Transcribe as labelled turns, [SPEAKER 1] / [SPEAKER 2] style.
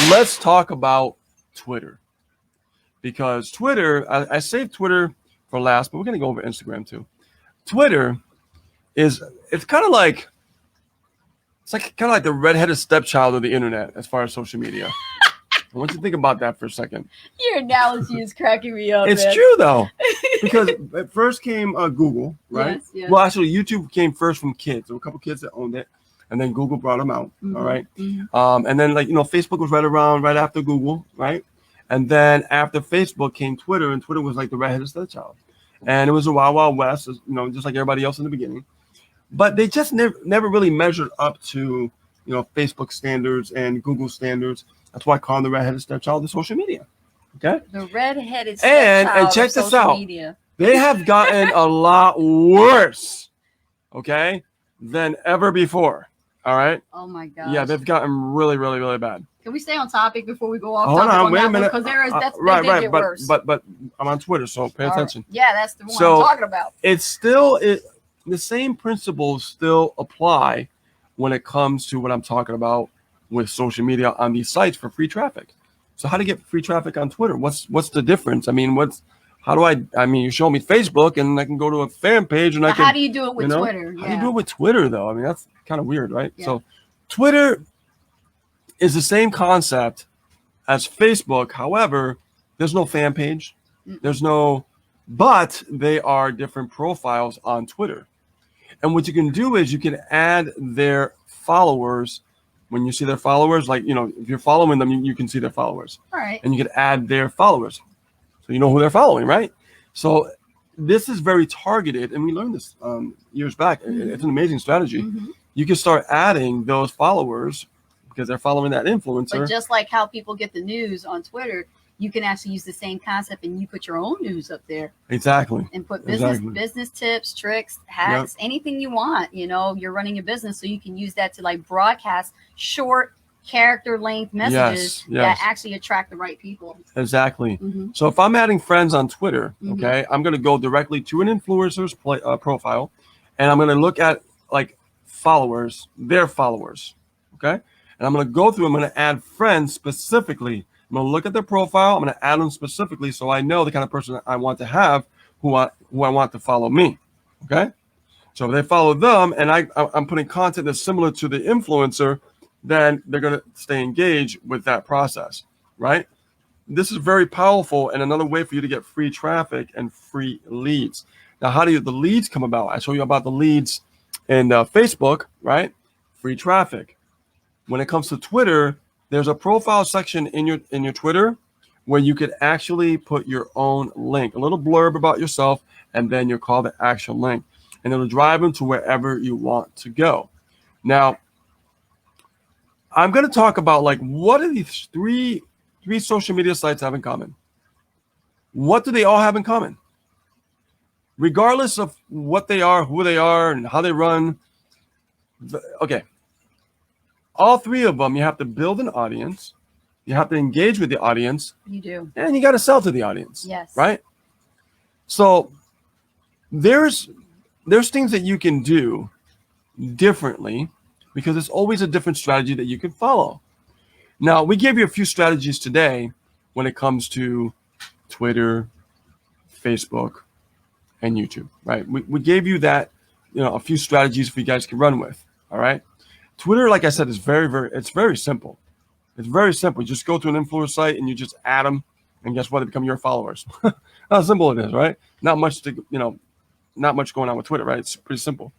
[SPEAKER 1] let's talk about Twitter. Because Twitter, I saved Twitter for last, but we're going to go over Instagram too. Twitter it's kind of like, the redheaded stepchild of the internet as far as social media. I want you to think about that for a second.
[SPEAKER 2] Your analogy is cracking me up.
[SPEAKER 1] It's true though, because at first came Google, right?
[SPEAKER 2] Yes, yes.
[SPEAKER 1] Well, actually, YouTube came first from kids. There were a couple kids that owned it, and then Google brought them out.
[SPEAKER 2] Mm-hmm.
[SPEAKER 1] All right, and then Facebook was right after Google, right? And then after Facebook came Twitter, and Twitter was like the redheaded stepchild, and it was a wild, wild west, just like everybody else in the beginning. But they just never really measured up to Facebook standards and Google standards. That's why I call them the redheaded stepchild of social media. Okay.
[SPEAKER 2] The redheaded stepchild
[SPEAKER 1] and check
[SPEAKER 2] of
[SPEAKER 1] this
[SPEAKER 2] social
[SPEAKER 1] out.
[SPEAKER 2] media.
[SPEAKER 1] They have gotten a lot worse, okay, than ever before. All right.
[SPEAKER 2] Oh my God.
[SPEAKER 1] Yeah, they've gotten really, really, really bad.
[SPEAKER 2] Can we stay on topipic before we go off
[SPEAKER 1] Hold
[SPEAKER 2] topic
[SPEAKER 1] on, wait a minute.
[SPEAKER 2] Because
[SPEAKER 1] Right.
[SPEAKER 2] Get worse.
[SPEAKER 1] But I'm on Twitter, so pay attention.
[SPEAKER 2] Right. Yeah, that's the one I'm talking about.
[SPEAKER 1] It's still the same principles still apply when it comes to what I'm talking about with social media on these sites for free traffic. So how to get free traffic on Twitter? What's the difference? I mean, you show me Facebook and I can go to a fan page and
[SPEAKER 2] how do you do it with Twitter?
[SPEAKER 1] How do you do it with Twitter though? I mean, that's kind of weird, right?
[SPEAKER 2] Yeah.
[SPEAKER 1] So Twitter is the same concept as Facebook. However, there's no fan page. But they are different profiles on Twitter. And what you can do is you can add their followers. When you see their followers, if you're following them, you can see their followers.
[SPEAKER 2] All right.
[SPEAKER 1] And you can add their followers. So you know who they're following, right? So this is very targeted. And we learned this years back. Mm-hmm. It's an amazing strategy. Mm-hmm. You can start adding those followers because they're following that influencer.
[SPEAKER 2] But just like how people get the news on Twitter, you can actually use the same concept and you put your own news up there.
[SPEAKER 1] Exactly.
[SPEAKER 2] And put business tips, tricks, hacks, anything you want. You're running a business, so you can use that to broadcast short character length messages that actually attract the right people.
[SPEAKER 1] Exactly. Mm-hmm. So if I'm adding friends on Twitter, okay, I'm going to go directly to an influencer's profile, and I'm going to look at followers, their followers, okay? And I'm going to go through, I'm going to add friends specifically. I'm going to look at their profile. I'm going to add them specifically so I know the kind of person I want to have who I want to follow me. Okay. So if they follow them and I'm putting content that's similar to the influencer, then they're going to stay engaged with that process. Right. This is very powerful and another way for you to get free traffic and free leads. Now, how do the leads come about? I show you about the leads in Facebook, right? Free traffic. When it comes to Twitter, there's a profile section in your Twitter where you could actually put your own link, a little blurb about yourself, and then your call to action link. And it'll drive them to wherever you want to go. Now, I'm going to talk about what do these three social media sites have in common? What do they all have in common? Regardless of what they are, who they are, and how they run. Okay. All three of them, you have to build an audience. You have to engage with the audience.
[SPEAKER 2] You do.
[SPEAKER 1] And you got to sell to the audience.
[SPEAKER 2] Yes.
[SPEAKER 1] Right? So there's things that you can do differently because it's always a different strategy that you can follow. Now, we gave you a few strategies today when it comes to Twitter, Facebook, and YouTube, right? We gave you that, a few strategies for you guys can run with, all right? Twitter, like I said, is it's very simple. It's very simple. You just go to an influencer site and you just add them, and guess what? They become your followers. How simple it is, right? Not much going on with Twitter, right? It's pretty simple.